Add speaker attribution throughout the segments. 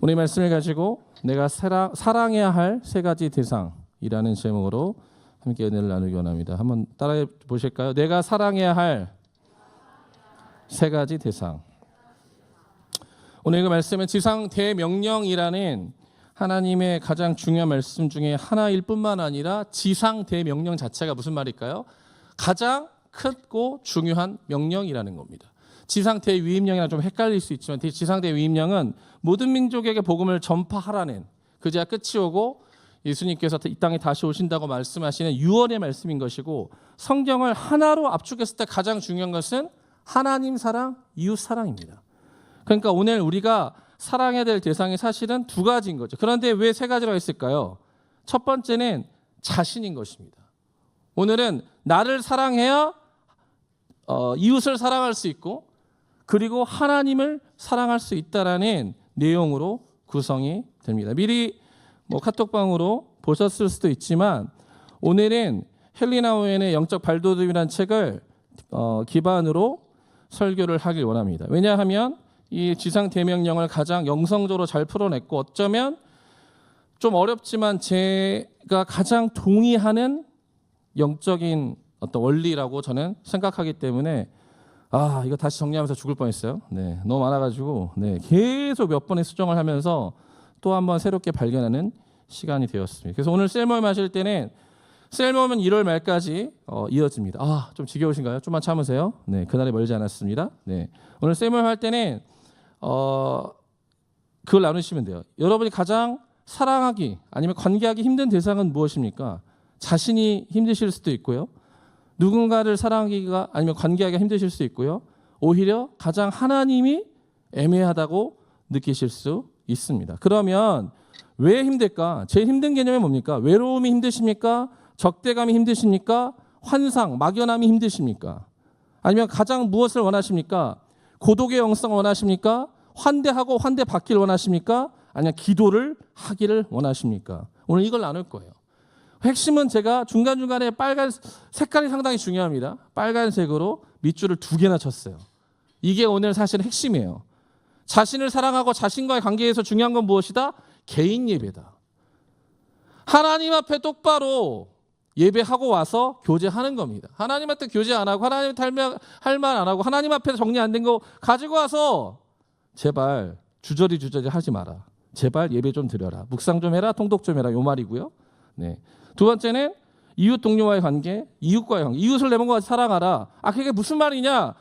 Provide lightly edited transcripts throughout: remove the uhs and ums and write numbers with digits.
Speaker 1: 오늘 말씀을 가지고 내가 사랑해야 할 세 가지 대상이라는 제목으로 함께 은혜를 나누기 원합니다. 한번 따라해 보실까요? 내가 사랑해야 할 세 가지 대상. 오늘 그 말씀은 지상 대명령이라는 하나님의 가장 중요한 말씀 중에 하나일 뿐만 아니라 지상 대명령 자체가 무슨 말일까요? 가장 크고 중요한 명령이라는 겁니다. 지상 대위임령이랑 좀 헷갈릴 수 있지만 지상 대위임령은 모든 민족에게 복음을 전파하라는 그제야 끝이 오고 예수님께서 이 땅에 다시 오신다고 말씀하시는 유언의 말씀인 것이고, 성경을 하나로 압축했을 때 가장 중요한 것은 하나님 사랑, 이웃 사랑입니다. 그러니까 오늘 우리가 사랑해야 될 대상이 사실은 두 가지인 거죠. 그런데 왜 세 가지라고 했을까요? 첫 번째는 자신인 것입니다. 오늘은 나를 사랑해야 이웃을 사랑할 수 있고, 그리고 하나님을 사랑할 수 있다라는 내용으로 구성이 됩니다. 미리 카톡방으로 보셨을 수도 있지만 오늘은 헬리나 오웬의 영적 발돋움이라는 책을 기반으로 설교를 하길 원합니다. 왜냐하면 이 지상 대명령을 가장 영성적으로 잘 풀어냈고, 어쩌면 좀 어렵지만 제가 가장 동의하는 영적인 어떤 원리라고 저는 생각하기 때문에 이거 다시 정리하면서 죽을 뻔했어요. 네, 너무 많아가지고 계속 몇 번의 수정을 하면서 또 한 번 새롭게 발견하는 시간이 되었습니다. 그래서 오늘 셀모임 하실 때는 셀모임은 1월 말까지 이어집니다. 좀 지겨우신가요? 좀만 참으세요. 네, 그날이 멀지 않았습니다. 네, 오늘 셀모임 할 때는 그걸 나누시면 돼요. 여러분이 가장 사랑하기 아니면 관계하기 힘든 대상은 무엇입니까? 자신이 힘드실 수도 있고요. 누군가를 사랑하기가 아니면 관계하기가 힘드실 수 있고요. 오히려 가장 하나님이 애매하다고 느끼실 수 있습니다. 그러면 왜 힘들까? 제일 힘든 개념이 뭡니까? 외로움이 힘드십니까? 적대감이 힘드십니까? 환상, 막연함이 힘드십니까? 아니면 가장 무엇을 원하십니까? 고독의 영성을 원하십니까? 환대하고 환대받기를 원하십니까? 아니면 기도를 하기를 원하십니까? 오늘 이걸 나눌 거예요. 핵심은 제가 중간중간에 빨간 색깔이 상당히 중요합니다. 빨간색으로 밑줄을 2개나 쳤어요. 이게 오늘 사실 핵심이에요. 자신을 사랑하고 자신과의 관계에서 중요한 건 무엇이다? 개인 예배다. 하나님 앞에 똑바로 예배하고 와서 교제하는 겁니다. 하나님한테 교제 안 하고 하나님한테 할 말 안 하고 하나님 앞에 정리 안 된 거 가지고 와서 제발 주저리 하지 마라. 제발 예배 좀 드려라. 묵상 좀 해라. 통독 좀 해라. 요 말이고요. 네. 두 번째는 이웃 동료와의 관계, 이웃과의 관계. 이웃을 내 몸과 같이 사랑하라. 그게 무슨 말이냐?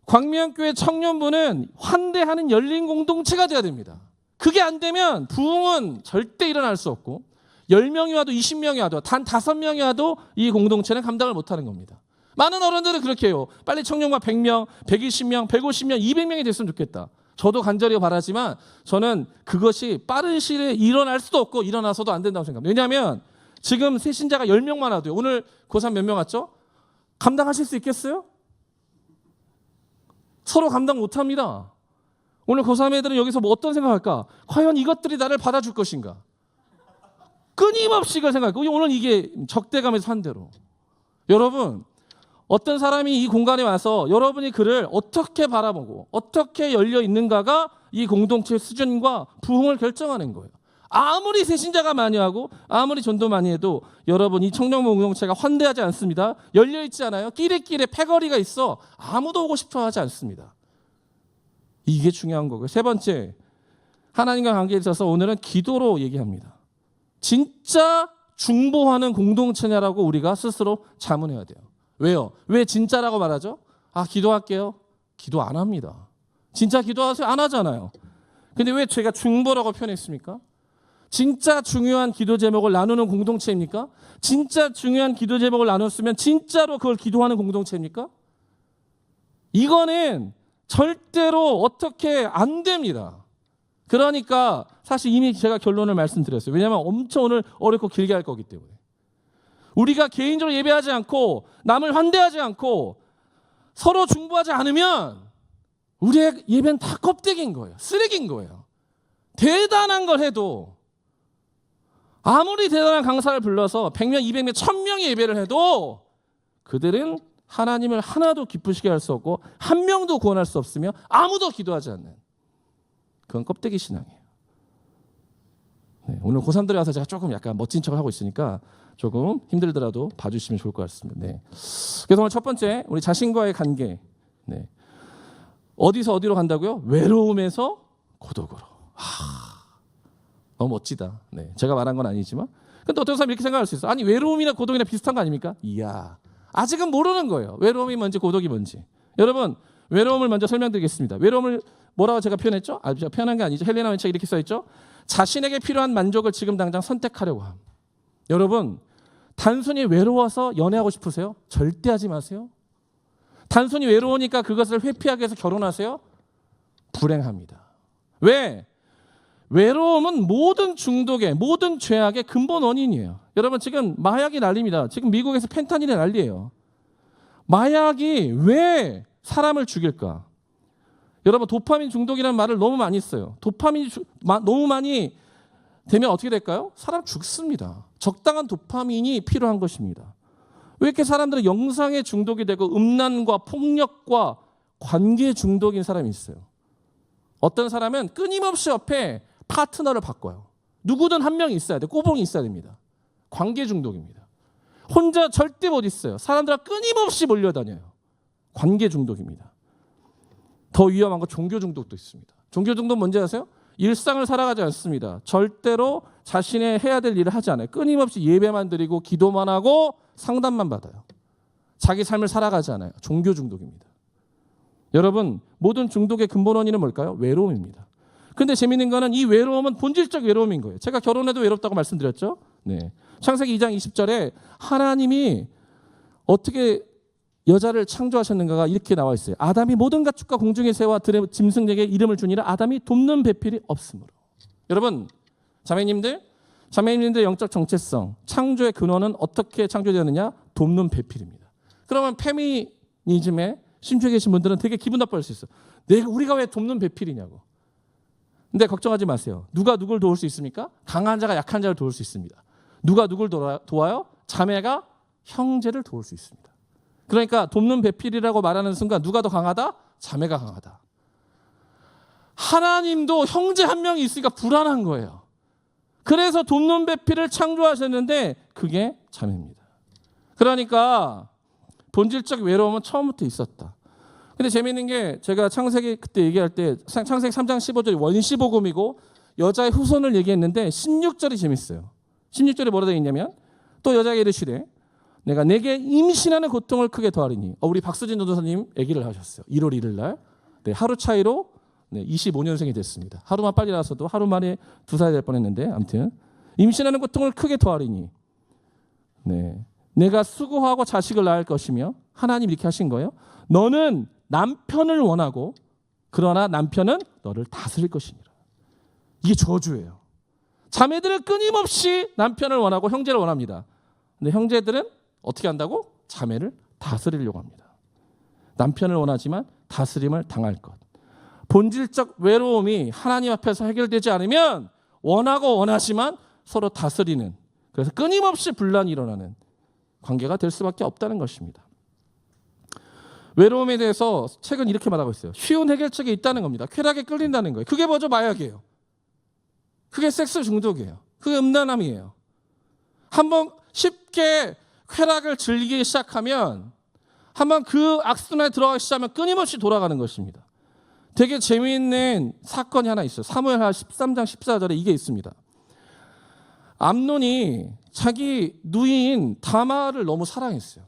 Speaker 1: 광명교회 청년부는 환대하는 열린 공동체가 돼야 됩니다. 그게 안 되면 부흥은 절대 일어날 수 없고, 10명이 와도 20명이 와도 단 5명이 와도 이 공동체는 감당을 못하는 겁니다. 많은 어른들은 그렇게 해요. 빨리 청년과 100명, 120명, 150명, 200명이 됐으면 좋겠다. 저도 간절히 바라지만 저는 그것이 빠른 시일에 일어날 수도 없고 일어나서도 안 된다고 생각합니다. 왜냐하면 지금 새신자가 10명만 와도요. 오늘 고3 몇 명 왔죠? 감당하실 수 있겠어요? 서로 감당 못합니다. 오늘 고3 애들은 여기서 어떤 생각할까? 과연 이것들이 나를 받아줄 것인가? 끊임없이 그걸 생각하고, 오늘 이게 적대감에서 산 대로. 여러분, 어떤 사람이 이 공간에 와서 여러분이 그를 어떻게 바라보고 어떻게 열려 있는가가 이 공동체의 수준과 부흥을 결정하는 거예요. 아무리 새신자가 많이 하고 아무리 전도 많이 해도 여러분, 이 청년부 공동체가 환대하지 않습니다. 열려있지 않아요. 끼리끼리 패거리가 있어 아무도 오고 싶어 하지 않습니다. 이게 중요한 거고요. 세 번째, 하나님과 관계에 있어서 오늘은 기도로 얘기합니다. 진짜 중보하는 공동체냐라고 우리가 스스로 자문해야 돼요. 왜요? 왜 진짜라고 말하죠? 기도할게요. 기도 안 합니다. 진짜 기도하세요? 안 하잖아요. 근데 왜 제가 중보라고 표현했습니까? 진짜 중요한 기도 제목을 나누는 공동체입니까? 진짜 중요한 기도 제목을 나눴으면 진짜로 그걸 기도하는 공동체입니까? 이거는 절대로 어떻게 안 됩니다. 그러니까 사실 이미 제가 결론을 말씀드렸어요. 왜냐하면 엄청 오늘 어렵고 길게 할 거기 때문에. 우리가 개인적으로 예배하지 않고 남을 환대하지 않고 서로 중보하지 않으면 우리의 예배는 다 껍데기인 거예요. 쓰레기인 거예요. 대단한 걸 해도, 아무리 대단한 강사를 불러서 100명, 200명, 1000명의 예배를 해도 그들은 하나님을 하나도 기쁘시게 할 수 없고 한 명도 구원할 수 없으며 아무도 기도하지 않는, 그건 껍데기 신앙이에요. 네, 오늘 고3들에 와서 제가 조금 약간 멋진 척을 하고 있으니까 조금 힘들더라도 봐주시면 좋을 것 같습니다. 네. 그래서 오늘 첫 번째 우리 자신과의 관계. 네. 어디서 어디로 간다고요? 외로움에서 고독으로. 너무 멋지다. 네. 제가 말한 건 아니지만 근데 어떤 사람이 이렇게 생각할 수 있어. 아니 외로움이나 고독이나 비슷한 거 아닙니까? 이야. 아직은 모르는 거예요. 외로움이 뭔지 고독이 뭔지. 여러분 외로움을 먼저 설명드리겠습니다. 외로움을 뭐라고 제가 표현했죠? 제가 표현한 게 아니죠. 헬레나 왼책 이렇게 써있죠. 자신에게 필요한 만족을 지금 당장 선택하려고 함. 여러분 단순히 외로워서 연애하고 싶으세요? 절대 하지 마세요. 단순히 외로우니까 그것을 회피하기 위해서 결혼하세요? 불행합니다. 왜? 외로움은 모든 중독의 모든 죄악의 근본 원인이에요. 여러분 지금 마약이 난립니다. 지금 미국에서 펜타닐이 난리예요. 마약이 왜 사람을 죽일까? 여러분 도파민 중독이라는 말을 너무 많이 써요. 도파민이 너무 많이 되면 어떻게 될까요? 사람 죽습니다. 적당한 도파민이 필요한 것입니다. 왜 이렇게 사람들은 영상에 중독이 되고 음란과 폭력과 관계 중독인 사람이 있어요. 어떤 사람은 끊임없이 옆에 파트너를 바꿔요. 누구든 한 명이 있어야 돼. 꼬봉이 있어야 됩니다. 관계 중독입니다. 혼자 절대 못 있어요. 사람들과 끊임없이 몰려다녀요. 관계 중독입니다. 더 위험한 건 종교 중독도 있습니다. 종교 중독 뭔지 아세요? 일상을 살아가지 않습니다. 절대로 자신의 해야 될 일을 하지 않아요. 끊임없이 예배만 드리고 기도만 하고 상담만 받아요. 자기 삶을 살아가지 않아요. 종교 중독입니다. 여러분 모든 중독의 근본 원인은 뭘까요? 외로움입니다. 근데 재미있는 거는 이 외로움은 본질적 외로움인 거예요. 제가 결혼해도 외롭다고 말씀드렸죠. 네. 창세기 2장 20절에 하나님이 어떻게 여자를 창조하셨는가가 이렇게 나와 있어요. 아담이 모든 가축과 공중의 새와 들의 짐승에게 이름을 주니라. 아담이 돕는 배필이 없으므로. 여러분 자매님들 영적 정체성 창조의 근원은 어떻게 창조되느냐? 돕는 배필입니다. 그러면 페미니즘에 심취해 계신 분들은 되게 기분 나빠할 수 있어요. 우리가 왜 돕는 배필이냐고. 근데 걱정하지 마세요. 누가 누굴 도울 수 있습니까? 강한 자가 약한 자를 도울 수 있습니다. 누가 누굴 도와요? 자매가 형제를 도울 수 있습니다. 그러니까 돕는 배필이라고 말하는 순간 누가 더 강하다? 자매가 강하다. 하나님도 형제 한 명이 있으니까 불안한 거예요. 그래서 돕는 배필을 창조하셨는데 그게 자매입니다. 그러니까 본질적 외로움은 처음부터 있었다. 근데 재미있는 게 제가 창세기 그때 얘기할 때 창세기 3장 15절이 원시복음이고 여자의 후손을 얘기했는데 16절이 재밌어요. 16절에 뭐라 되어 있냐면 또 여자에게 이르시되 내가 내게 임신하는 고통을 크게 더하리니. 우리 박수진 전도사님 얘기를 하셨어요. 1월 1일 날. 네, 하루 차이로 25년생이 됐습니다. 하루만 빨리 나서도 하루 만에 2살 될 뻔했는데 아무튼 임신하는 고통을 크게 더하리니. 네, 내가 수고하고 자식을 낳을 것이며 하나님 이렇게 하신 거예요. 너는 남편을 원하고 그러나 남편은 너를 다스릴 것이니라. 이게 저주예요. 자매들은 끊임없이 남편을 원하고 형제를 원합니다. 근데 형제들은 어떻게 한다고? 자매를 다스리려고 합니다. 남편을 원하지만 다스림을 당할 것. 본질적 외로움이 하나님 앞에서 해결되지 않으면 원하고 원하지만 서로 다스리는, 그래서 끊임없이 분란이 일어나는 관계가 될 수밖에 없다는 것입니다. 외로움에 대해서 책은 이렇게 말하고 있어요. 쉬운 해결책이 있다는 겁니다. 쾌락에 끌린다는 거예요. 그게 뭐죠? 마약이에요. 그게 섹스 중독이에요. 그게 음란함이에요. 한번 쉽게 쾌락을 즐기기 시작하면, 한번 그 악순환에 들어가기 시작하면 끊임없이 돌아가는 것입니다. 되게 재미있는 사건이 하나 있어요. 사무엘하 13장 14절에 이게 있습니다. 암논이 자기 누이인 다마를 너무 사랑했어요.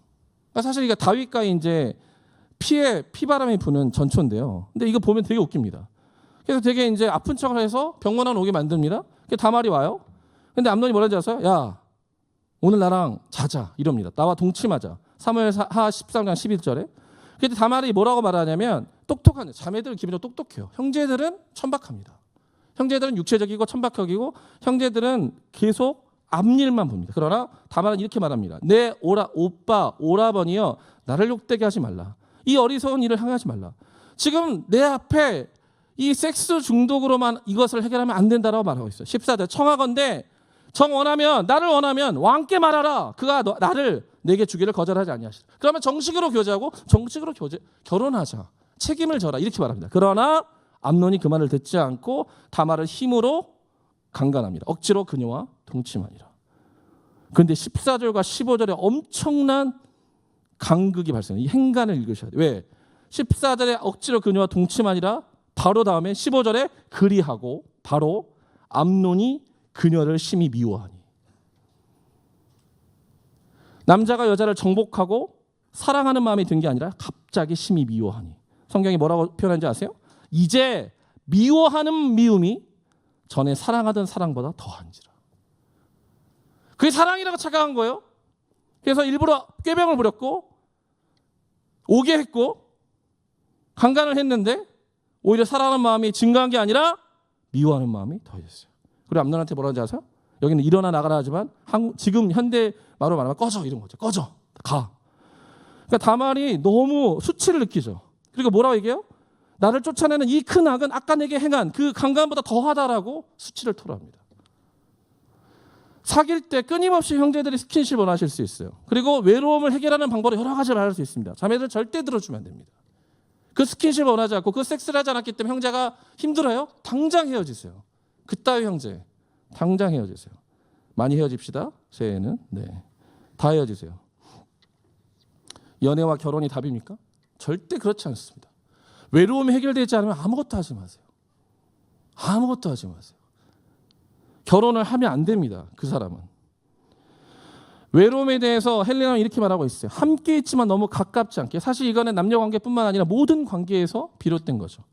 Speaker 1: 사실 이게 다윗과 이제 피바람이 부는 전초인데요. 근데 이거 보면 되게 웃깁니다. 그래서 되게 이제 아픈 척을 해서 병원안 오게 만듭니다. 다말이 와요. 근데 암논이 뭐라는지 아세요? 야, 오늘 나랑 자자 이럽니다. 나와 동침하자. 사무엘하 13장 11절에. 그때 다말이 뭐라고 말하냐면, 똑똑한 자매들은 기본적으로 똑똑해요. 형제들은 천박합니다. 형제들은 육체적이고 천박하고, 형제들은 계속 앞일만 봅니다. 그러나 다말은 이렇게 말합니다. 내 오빠 오라버니여, 나를 욕되게 하지 말라. 이 어리석은 일을 행하지 말라. 지금 내 앞에 이 섹스 중독으로만 이것을 해결하면 안 된다라고 말하고 있어요. 14절 청하건대 나를 원하면 왕께 말하라. 그가 나를 내게 주기를 거절하지 아니하시라. 그러면 정식으로 교제하고 정식으로 결혼하자. 책임을 져라. 이렇게 말합니다. 그러나 암논이 그 말을 듣지 않고 다말을 힘으로 강간합니다. 억지로 그녀와 동침하니라. 그런데 14절과 15절에 엄청난 간극이 발생해요. 이 행간을 읽으셔야 돼요. 왜? 14절에 억지로 그녀와 동침하니라 바로 다음에 15절에 그리하고 바로 암논이 그녀를 심히 미워하니. 남자가 여자를 정복하고 사랑하는 마음이 든 게 아니라 갑자기 심히 미워하니. 성경이 뭐라고 표현하는지 아세요? 이제 미워하는 미움이 전에 사랑하던 사랑보다 더한지라. 그게 사랑이라고 착각한 거예요. 그래서 일부러 꾀병을 부렸고 오게 했고 강간을 했는데 오히려 사랑하는 마음이 증가한 게 아니라 미워하는 마음이 더해졌어요. 그리고 암논한테 뭐라는지 아세요? 여기는 일어나 나가라 하지만 지금 현대 말로 말하면 꺼져 이런 거죠. 꺼져 가. 그러니까 다말이 너무 수치를 느끼죠. 그리고 뭐라고 얘기해요? 나를 쫓아내는 이 큰 악은 아까 내게 행한 그 강간보다 더하다라고 수치를 토로합니다. 사귈 때 끊임없이 형제들이 스킨십을 원하실 수 있어요. 그리고 외로움을 해결하는 방법을 여러 가지 말할 수 있습니다. 자매들은 절대 들어주면 안 됩니다. 그 스킨십을 원하지 않고 그 섹스를 하지 않았기 때문에 형제가 힘들어요? 당장 헤어지세요. 그따위 형제 당장 헤어지세요. 많이 헤어집시다. 새해에는. 네, 다 헤어지세요. 연애와 결혼이 답입니까? 절대 그렇지 않습니다. 외로움이 해결되지 않으면 아무것도 하지 마세요. 아무것도 하지 마세요. 결혼을 하면 안 됩니다. 그 사람은. 외로움에 대해서 헬레나는 이렇게 말하고 있어요. 함께 있지만 너무 가깝지 않게. 사실 이거는 남녀 관계뿐만 아니라 모든 관계에서 비롯된 거죠.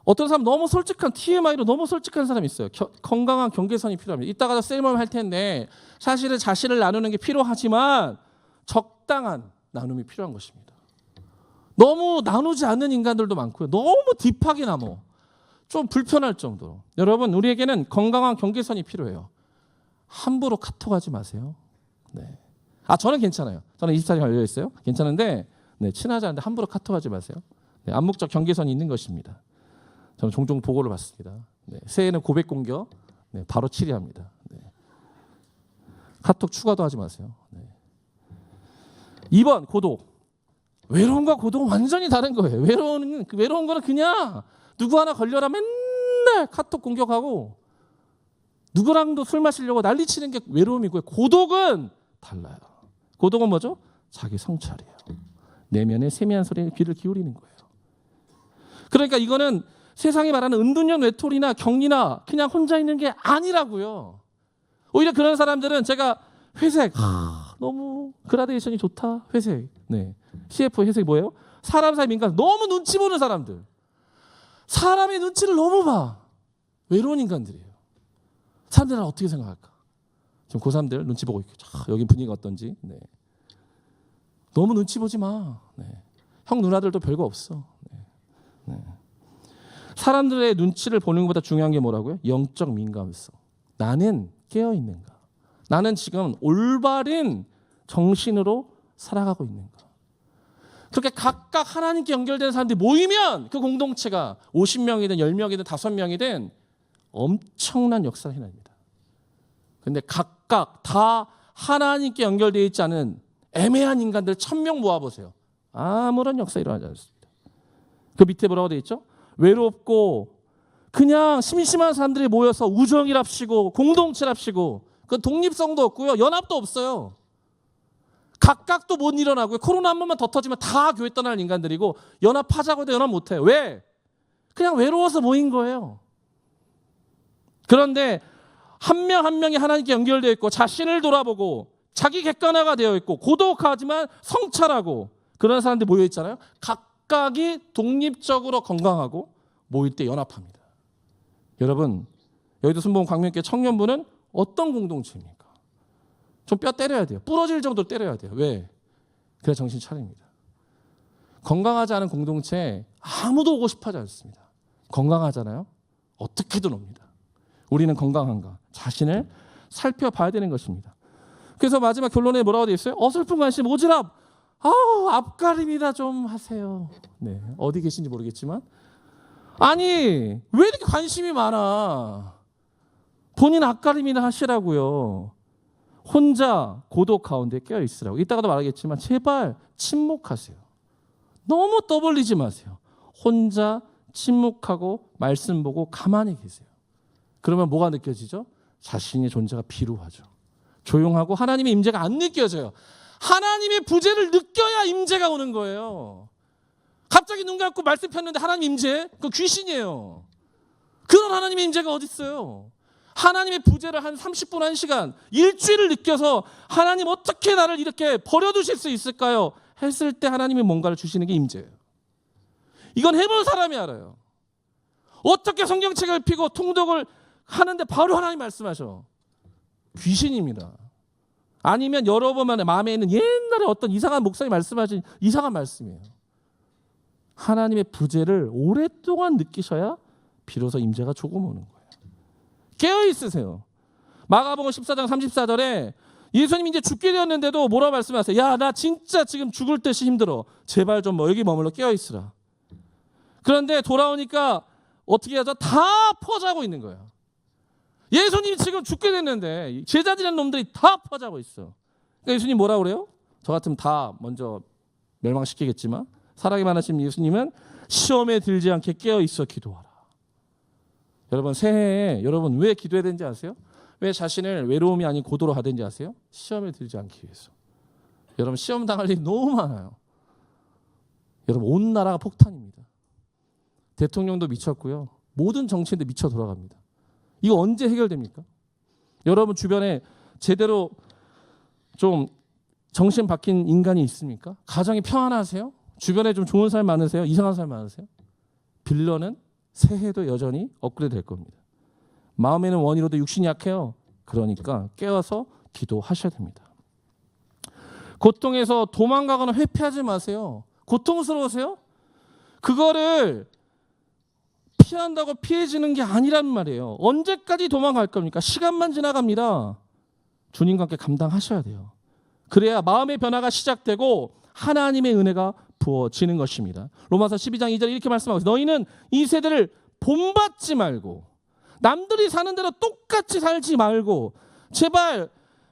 Speaker 1: 어떤 사람 너무 솔직한 TMI로 너무 솔직한 사람이 있어요. 건강한 경계선이 필요합니다. 이따가 셀모임 할 텐데 사실은 자신을 나누는 게 필요하지만 적당한 나눔이 필요한 것입니다. 너무 나누지 않는 인간들도 많고요. 너무 딥하게 나눠. 좀 불편할 정도로. 여러분 우리에게는 건강한 경계선이 필요해요. 함부로 카톡하지 마세요. 네. 저는 괜찮아요. 저는 24시간 열려 있어요. 괜찮은데 친하지 않은데 함부로 카톡하지 마세요. 네, 암묵적 경계선이 있는 것입니다. 저는 종종 보고를 받습니다. 네, 새해에는 고백 공격 바로 치리합니다. 네. 카톡 추가도 하지 마세요. 네. 2번 고독. 외로움과 고독은 완전히 다른 거예요. 외로운 거는 그냥 누구 하나 걸려라 맨날 카톡 공격하고 누구랑도 술 마시려고 난리치는 게 외로움이고요. 고독은 달라요. 고독은 뭐죠? 자기 성찰이에요. 내면의 세미한 소리에 귀를 기울이는 거예요. 그러니까 이거는 세상이 말하는 은둔형 외톨이나 격리나 그냥 혼자 있는 게 아니라고요. 오히려 그런 사람들은 제가 회색 너무 그라데이션이 좋다. 회색. 네. CF 회색 뭐예요? 사람 사이 민감. 너무 눈치 보는 사람들. 사람의 눈치를 너무 봐. 외로운 인간들이에요. 사람들은 어떻게 생각할까? 지금 고3들 눈치 보고 있고 여기 분위기가 어떤지. 네. 너무 눈치 보지 마. 네. 형 누나들도 별거 없어. 네. 네. 사람들의 눈치를 보는 것보다 중요한 게 뭐라고요? 영적 민감성. 나는 깨어있는가? 나는 지금 올바른 정신으로 살아가고 있는가? 그렇게 각각 하나님께 연결된 사람들이 모이면 그 공동체가 50명이든 10명이든 5명이든 엄청난 역사를 해냅니다. 그런데 각각 다 하나님께 연결되어 있지 않은 애매한 인간들 1000명 모아보세요. 아무런 역사 일어나지 않습니다. 그 밑에 뭐라고 되어 있죠? 외롭고 그냥 심심한 사람들이 모여서 우정이랍시고 공동체랍시고 그 독립성도 없고요. 연합도 없어요. 각각도 못 일어나고요. 코로나 한 번만 더 터지면 다 교회 떠날 인간들이고 연합하자고 해도 연합 못해요. 왜? 그냥 외로워서 모인 거예요. 그런데 한 명 한 명이 하나님께 연결되어 있고 자신을 돌아보고 자기 객관화가 되어 있고 고독하지만 성찰하고 그런 사람들이 모여 있잖아요. 각각이 독립적으로 건강하고 모일 때 연합합니다. 여러분 여의도 순복음 광명교회 청년부는 어떤 공동체입니까? 좀 뼈 때려야 돼요. 부러질 정도로 때려야 돼요. 왜? 그래야 정신 차립니다. 건강하지 않은 공동체에 아무도 오고 싶어하지 않습니다. 건강하잖아요. 어떻게든 옵니다. 우리는 건강한가? 자신을 살펴봐야 되는 것입니다. 그래서 마지막 결론에 뭐라고 되어 있어요? 어설픈 관심 오지랖. 앞가림이나 좀 하세요. 네, 어디 계신지 모르겠지만 아니 왜 이렇게 관심이 많아? 본인 앞가림이나 하시라고요. 혼자 고독 가운데 깨어 있으라고. 이따가도 말하겠지만 제발 침묵하세요. 너무 떠벌리지 마세요. 혼자 침묵하고 말씀 보고 가만히 계세요. 그러면 뭐가 느껴지죠? 자신의 존재가 비루하죠. 조용하고 하나님의 임재가 안 느껴져요. 하나님의 부재를 느껴야 임재가 오는 거예요. 갑자기 눈 감고 말씀 폈는데 하나님 임재? 그거 귀신이에요. 그런 하나님의 임재가 어디 있어요? 하나님의 부재를 한 30분, 1시간, 일주일을 느껴서 하나님 어떻게 나를 이렇게 버려두실 수 있을까요? 했을 때 하나님이 뭔가를 주시는 게 임재예요. 이건 해본 사람이 알아요. 어떻게 성경책을 펴고 통독을 하는데 바로 하나님 말씀하셔. 귀신입니다. 아니면 여러분만의 마음에 있는 옛날에 어떤 이상한 목사님 말씀하신 이상한 말씀이에요. 하나님의 부재를 오랫동안 느끼셔야 비로소 임재가 조금 오는 거예요. 깨어 있으세요. 마가복음 14장 34절에 예수님이 이제 죽게 되었는데도 뭐라고 말씀하세요? 야, 나 진짜 지금 죽을 듯이 힘들어. 제발 좀 여기 머물러 깨어 있으라. 그런데 돌아오니까 어떻게 하죠? 다 퍼자고 있는 거예요. 예수님이 지금 죽게 됐는데 제자들이라는 놈들이 다 퍼자고 있어. 그러니까 예수님 뭐라고 그래요? 저 같으면 다 먼저 멸망시키겠지만 사랑이 많으신 예수님은 시험에 들지 않게 깨어 있어 기도하라. 여러분 새해에 여러분 왜 기도해야 되는지 아세요? 왜 자신을 외로움이 아닌 고도로 하든지 아세요? 시험에 들지 않기 위해서. 여러분 시험 당할 일이 너무 많아요. 여러분 온 나라가 폭탄입니다. 대통령도 미쳤고요. 모든 정치인도 미쳐 돌아갑니다. 이거 언제 해결됩니까? 여러분 주변에 제대로 좀 정신 박힌 인간이 있습니까? 가정이 평안하세요? 주변에 좀 좋은 사람 많으세요? 이상한 사람 많으세요? 빌런은 새해도 여전히 업그레이드 될 겁니다. 마음에는 원이로도 육신이 약해요. 그러니까 깨어서 기도하셔야 됩니다. 고통에서 도망가거나 회피하지 마세요. 고통스러우세요? 그거를 피한다고 피해지는 게 아니란 말이에요. 언제까지 도망갈 겁니까? 시간만 지나갑니다. 주님과 함께 감당하셔야 돼요. 그래야 마음의 변화가 시작되고 하나님의 은혜가 부어지는 것입니다. 로마서 12장 2절 이렇게 말씀하고 있어요. 너희는 이 세대를 본받지 말고 남들이 사는 대로 똑같이 살지 말고 제발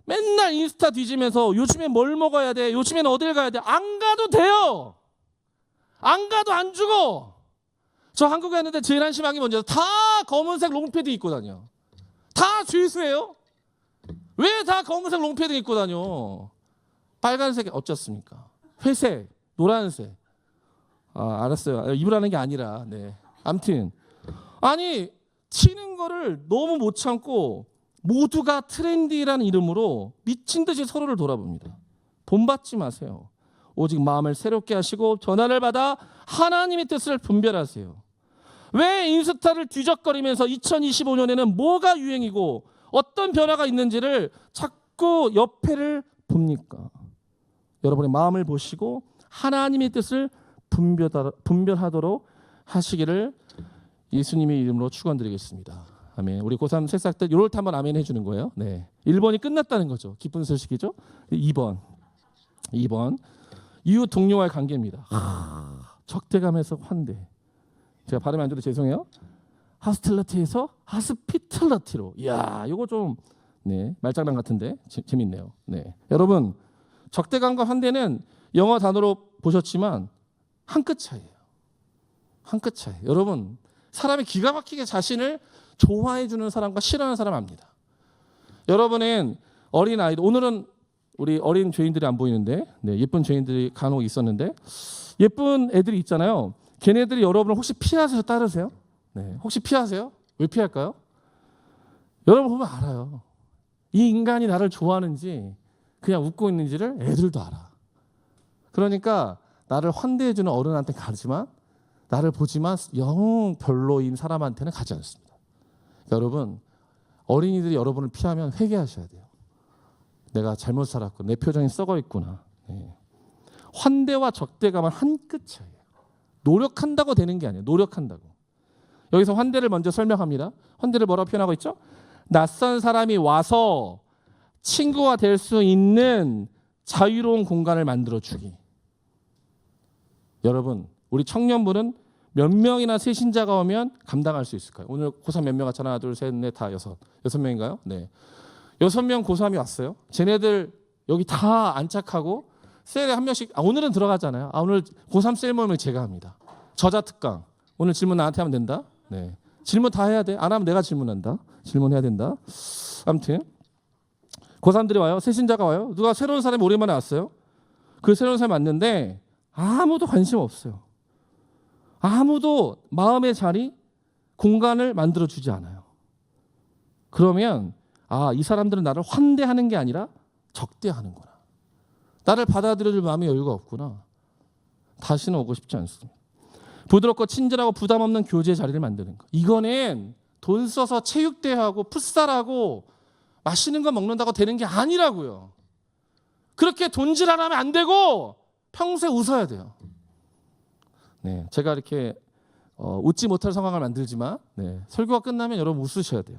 Speaker 1: 맨날 인스타 뒤지면서 요즘에 뭘 먹어야 돼? 요즘에는 어딜 가야 돼? 안 가도 돼요. 안 가도 안 죽어. 저 한국에 왔는데 제일 한심한 게 뭔지 다 검은색 롱패드 입고 다녀. 다 죄수예요. 왜 다 검은색 롱패드 입고 다녀? 빨간색 어쩌습니까? 회색, 노란색. 알았어요. 입으라는 게 아니라. 네. 아무튼 아니 튀는 거를 너무 못 참고 모두가 트렌디라는 이름으로 미친 듯이 서로를 돌아봅니다. 본받지 마세요. 오직 마음을 새롭게 하시고 전화를 받아 하나님의 뜻을 분별하세요. 왜 인스타를 뒤적거리면서 2025년에는 뭐가 유행이고 어떤 변화가 있는지를 자꾸 옆에를 봅니까? 여러분의 마음을 보시고 하나님의 뜻을 분별하도록 하시기를 예수님의 이름으로 축원드리겠습니다. 아멘. 우리 고3 새싹들 요럴 때 한번 아멘 해주는 거예요. 네. 1번이 끝났다는 거죠. 기쁜 소식이죠. 2번 이웃 동료와의 관계입니다. 적대감에서 환대. 제가 발음이 안 좋아도 죄송해요. 하스텔라티에서 하스피텔라티로. 이야, 이거 좀 말장난 같은데 재밌네요. 네. 여러분 적대감과 환대는 영어 단어로 보셨지만 한 끗 차이예요. 한 끗 차이. 여러분 사람이 기가 막히게 자신을 좋아해 주는 사람과 싫어하는 사람 압니다. 여러분은 어린 아이들, 오늘은 우리 어린 죄인들이 안 보이는데 예쁜 죄인들이 간혹 있었는데 예쁜 애들이 있잖아요. 걔네들이 여러분을 혹시 피하세요? 따르세요? 네. 혹시 피하세요? 왜 피할까요? 여러분 보면 알아요. 이 인간이 나를 좋아하는지 그냥 웃고 있는지를 애들도 알아. 그러니까 나를 환대해주는 어른한테 가지만 나를 보지만 영 별로인 사람한테는 가지 않습니다. 여러분 어린이들이 여러분을 피하면 회개하셔야 돼요. 내가 잘못 살았고 내 표정이 썩어 있구나. 네. 환대와 적대감은 한 끗 차이예요. 노력한다고 되는 게 아니에요. 노력한다고. 여기서 환대를 먼저 설명합니다. 환대를 뭐라고 표현하고 있죠? 낯선 사람이 와서 친구가 될 수 있는 자유로운 공간을 만들어주기. 여러분 우리 청년부는 몇 명이나 새신자가 오면 감당할 수 있을까요? 오늘 고3 몇 명 왔잖아. 하나, 둘, 셋, 넷, 다 여섯 명인가요? 네. 6명 고3이 왔어요. 쟤네들 여기 다 안착하고 셀에 한 명씩 오늘은 들어가잖아요. 오늘 고3 셀 모임을 제가 합니다. 저자 특강. 오늘 질문 나한테 하면 된다. 네. 질문 다 해야 돼. 안 하면 내가 질문한다. 질문해야 된다. 아무튼 고3들이 와요. 새신자가 와요. 누가 새로운 사람이 오랜만에 왔어요. 그 새로운 사람이 왔는데 아무도 관심 없어요. 아무도 마음의 자리, 공간을 만들어주지 않아요. 그러면 이 사람들은 나를 환대하는 게 아니라 적대하는구나. 나를 받아들여줄 마음의 여유가 없구나. 다시는 오고 싶지 않습니다. 부드럽고 친절하고 부담 없는 교제 자리를 만드는 거. 이거는 돈 써서 체육대회하고 풋살하고 맛있는 거 먹는다고 되는 게 아니라고요. 그렇게 돈질 안 하면 안 되고 평소에 웃어야 돼요. 네, 제가 이렇게 웃지 못할 상황을 만들지만 설교가 끝나면 여러분 웃으셔야 돼요.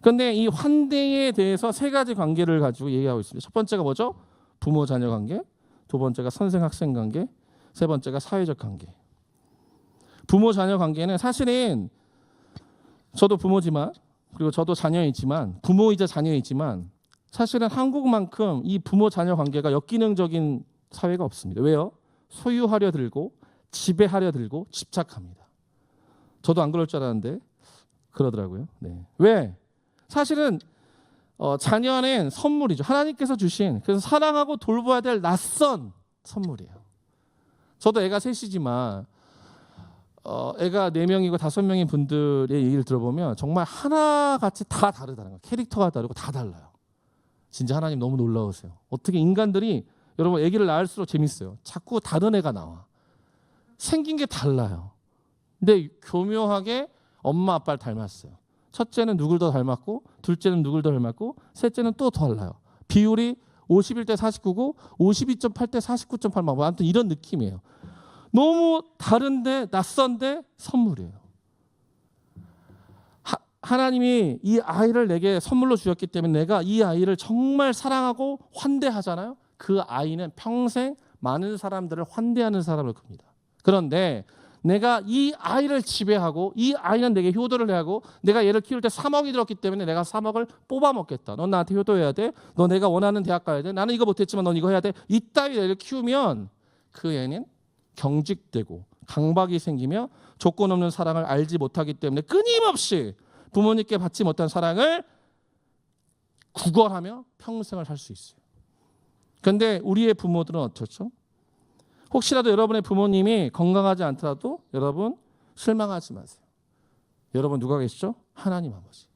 Speaker 1: 그런데 이 환대에 대해서 세 가지 관계를 가지고 얘기하고 있습니다. 첫 번째가 뭐죠? 부모 자녀 관계. 두 번째가 선생 학생 관계. 세 번째가 사회적 관계. 부모 자녀 관계는 사실은 저도 부모지만 그리고 저도 자녀이지만 부모이자 자녀이지만 사실은 한국만큼 이 부모 자녀 관계가 역기능적인 사회가 없습니다. 왜요? 소유하려 들고 지배하려 들고 집착합니다. 저도 안 그럴 줄 알았는데 그러더라고요. 왜? 사실은 자녀는 선물이죠. 하나님께서 주신, 그래서 사랑하고 돌봐야 될 낯선 선물이에요. 저도 애가 셋이지만 애가 4명이고 5명인 분들의 얘기를 들어보면 정말 하나같이 다 다르다는 거예요. 캐릭터가 다르고 다 달라요. 진짜 하나님 너무 놀라우세요. 어떻게 인간들이 여러분 애기를 낳을수록 재밌어요. 자꾸 다른 애가 나와. 생긴 게 달라요. 근데 교묘하게 엄마 아빠를 닮았어요. 첫째는 누굴 더 닮았고 둘째는 누굴 더 닮았고 셋째는 또 더 달라요. 비율이 51대 49고 52.8대 49.8만 아무튼 이런 느낌이에요. 너무 다른데 낯선데 선물이에요. 하나님이 이 아이를 내게 선물로 주셨기 때문에 내가 이 아이를 정말 사랑하고 환대하잖아요. 그 아이는 평생 많은 사람들을 환대하는 사람을 큽니다. 그런데 내가 이 아이를 지배하고 이 아이는 내게 효도를 해야 하고 내가 얘를 키울 때 3억이 들었기 때문에 내가 3억을 뽑아먹겠다. 넌 나한테 효도해야 돼. 너 내가 원하는 대학 가야 돼. 나는 이거 못했지만 넌 이거 해야 돼. 이따위 애를 키우면 그 애는 경직되고 강박이 생기며 조건 없는 사랑을 알지 못하기 때문에 끊임없이 부모님께 받지 못한 사랑을 구걸하며 평생을 살 수 있어요. 그런데 우리의 부모들은 어떻죠? 혹시라도 여러분의 부모님이 건강하지 않더라도 여러분 실망하지 마세요. 여러분 누가 계시죠? 하나님 아버지.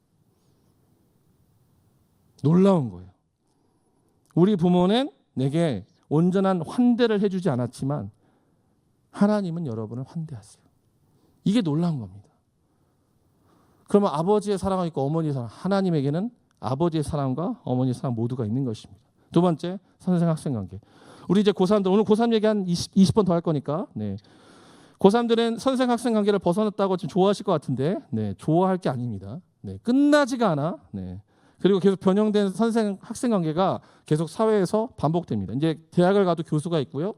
Speaker 1: 놀라운 거예요. 우리 부모는 내게 온전한 환대를 해주지 않았지만 하나님은 여러분을 환대하세요. 이게 놀라운 겁니다. 그러면 아버지의 사랑이 있고 어머니의 사랑, 하나님에게는 아버지의 사랑과 어머니의 사랑 모두가 있는 것입니다. 두 번째, 선생 학생 관계. 우리 이제 고3들 오늘 고3 얘기 한 20번 더 할 거니까 고3들은 선생 학생 관계를 벗어났다고 지금 좋아하실 것 같은데 좋아할 게 아닙니다. 끝나지가 않아. 그리고 계속 변형된 선생 학생 관계가 계속 사회에서 반복됩니다. 이제 대학을 가도 교수가 있고요.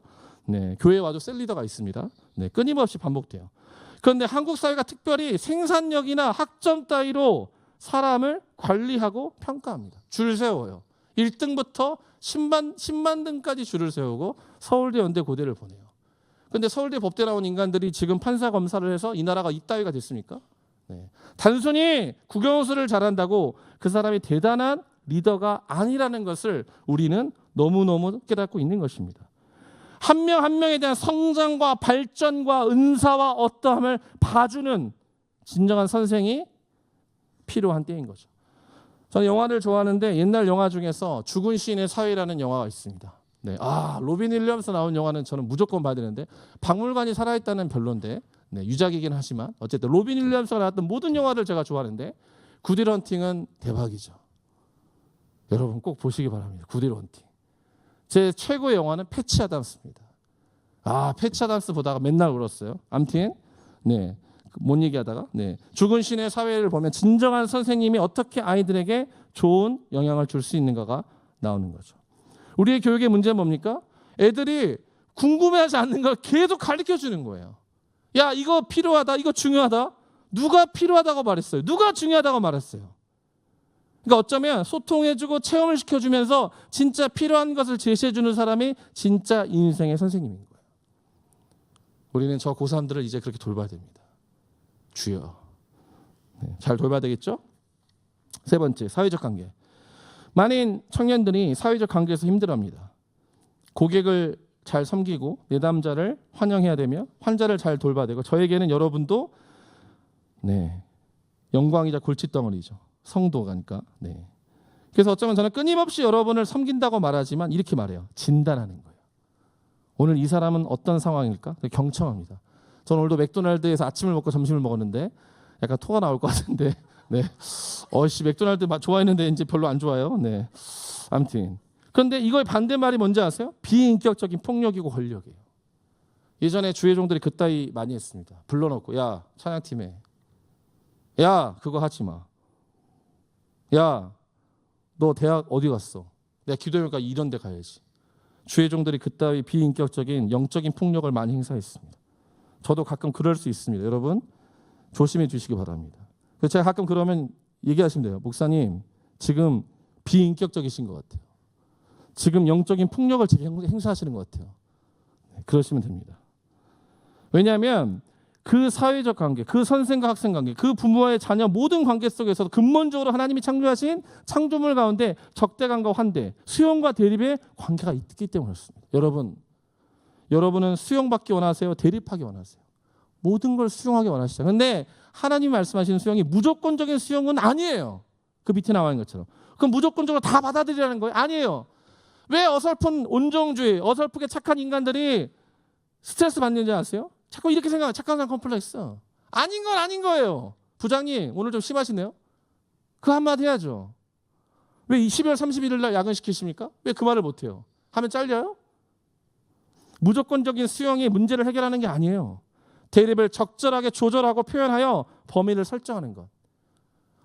Speaker 1: 교회에 와도 셀리더가 있습니다. 끊임없이 반복돼요. 그런데 한국 사회가 특별히 생산력이나 학점 따위로 사람을 관리하고 평가합니다. 줄 세워요. 1등부터 10만 등까지 줄을 세우고 서울대, 연대, 고대를 보내요. 그런데 서울대, 법대 나온 인간들이 지금 판사, 검사를 해서 이 나라가 이따위가 됐습니까? 단순히 국영수를 잘한다고 그 사람이 대단한 리더가 아니라는 것을 우리는 너무너무 깨닫고 있는 것입니다. 한 명 한 명에 대한 성장과 발전과 은사와 어떠함을 봐주는 진정한 선생이 필요한 때인 거죠. 저는 영화를 좋아하는데 옛날 영화 중에서 죽은 시인의 사회라는 영화가 있습니다. 로빈 윌리엄스 나온 영화는 저는 무조건 봐야 되는데 박물관이 살아있다는 별론데 유작이긴 하지만 어쨌든 로빈 윌리엄스가 나왔던 모든 영화를 제가 좋아하는데 굿윌 헌팅은 대박이죠. 여러분 꼭 보시기 바랍니다. 굿윌 헌팅. 제 최고의 영화는 패치 아담스입니다. 패치 아담스 보다가 맨날 울었어요. 아무튼 못 얘기하다가 죽은 신의 사회를 보면 진정한 선생님이 어떻게 아이들에게 좋은 영향을 줄 수 있는가가 나오는 거죠. 우리의 교육의 문제는 뭡니까? 애들이 궁금해하지 않는 걸 계속 가르쳐 주는 거예요. 야, 이거 필요하다, 이거 중요하다. 누가 필요하다고 말했어요? 누가 중요하다고 말했어요? 그러니까 어쩌면 소통해주고 체험을 시켜주면서 진짜 필요한 것을 제시해주는 사람이 진짜 인생의 선생님인 거예요. 우리는 저 고3들을 이제 그렇게 돌봐야 됩니다. 주여, 잘 돌봐야 되겠죠? 세 번째, 사회적 관계. 많은 청년들이 사회적 관계에서 힘들어합니다. 고객을 잘 섬기고 내담자를 환영해야 되며 환자를 잘 돌봐야 되고 저에게는 여러분도 영광이자 골칫덩어리죠. 성도가니까. 그래서 어쩌면 저는 끊임없이 여러분을 섬긴다고 말하지만 이렇게 말해요. 진단하는 거예요. 오늘 이 사람은 어떤 상황일까? 경청합니다. 저는 오늘도 맥도날드에서 아침을 먹고 점심을 먹었는데 약간 토가 나올 것 같은데 맥도날드 좋아했는데 이제 별로 안 좋아요. 아무튼 그런데 이거의 반대말이 뭔지 아세요? 비인격적인 폭력이고 권력이에요. 예전에 주회종들이 그따위 많이 했습니다. 불러놓고 야 찬양팀에 야 그거 하지 마. 야 너 대학 어디 갔어? 내가 기도회가 이런 데 가야지. 주회종들이 그따위 비인격적인 영적인 폭력을 많이 행사했습니다. 저도 가끔 그럴 수 있습니다. 여러분 조심해 주시기 바랍니다. 그래서 제가 가끔 그러면 얘기하시면 돼요. 목사님 지금 비인격적이신 것 같아요. 지금 영적인 폭력을 제게 행사하시는 것 같아요. 그러시면 됩니다. 왜냐하면 그 사회적 관계, 그 선생과 학생 관계, 그 부모와의 자녀 모든 관계 속에서 근본적으로 하나님이 창조하신 창조물 가운데 적대감과 환대, 수용과 대립의 관계가 있기 때문에 그렇습니다. 여러분은 수용받기 원하세요? 대립하기 원하세요? 모든 걸 수용하기 원하시죠. 그런데 하나님이 말씀하시는 수용이 무조건적인 수용은 아니에요. 그 밑에 나와 있는 것처럼. 그럼 무조건적으로 다 받아들이라는 거예요? 아니에요. 왜 어설픈 온정주의, 어설프게 착한 인간들이 스트레스 받는지 아세요? 자꾸 이렇게 생각해요. 착한 사람 컴플렉스. 아닌 건 아닌 거예요. 부장님 오늘 좀 심하시네요. 그 한마디 해야죠. 왜 12월 31일 날 야근시키십니까? 왜 그 말을 못해요? 하면 잘려요? 무조건적인 수용이 문제를 해결하는 게 아니에요. 대립을 적절하게 조절하고 표현하여 범위를 설정하는 것.